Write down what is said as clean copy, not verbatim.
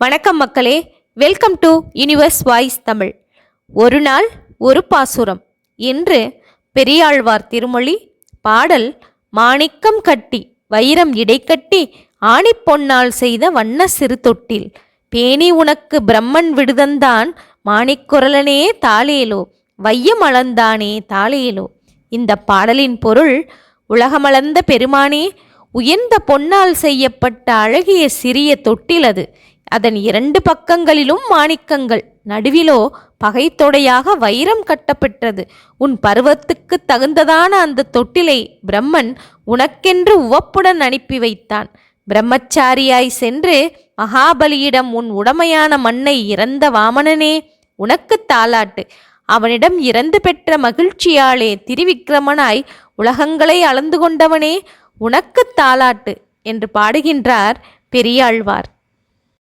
வணக்கம் மக்களே, welcome to universe voice Tamil. ஒரு நாள் ஒரு பாசுரம் என்று பெரியாழ்வார் திருமொழி. பாடல்: மாணிக்கம் கட்டி வைரம் இடைக்கட்டி ஆணிப்பொன்னால் செய்த வண்ண சிறு தொட்டில் பேணி உனக்கு பிரம்மன் விடுதந்தான் மாணிக்குரலனே தாளேலோ வையம் அளந்தானே தாளேலோ. இந்த பாடலின் பொருள்: உலகமளந்த பெருமானே, உயர்ந்த பொன்னால் செய்யப்பட்ட அழகிய சிறிய தொட்டில் அது. அதன் இரண்டு பக்கங்களிலும் மாணிக்கங்கள், நடுவிலோ பகைத்தொடையாக வைரம் கட்டப்பெற்றது. உன் பருவத்துக்கு தகுந்ததான அந்த தொட்டிலை பிரம்மன் உனக்கென்று உவப்புடன் அனுப்பி வைத்தான். பிரம்மச்சாரியாய் சென்று மகாபலியிடம் உன் உடமையான மண்ணை இறந்த வாமனனே உனக்கு தாலாட்டு. அவனிடம் இறந்து பெற்ற மகிழ்ச்சியாலே திரிவிக்ரமனாய் உலகங்களை அளந்து கொண்டவனே உனக்கு தாலாட்டு என்று பாடுகின்றார் பெரியாழ்வார்.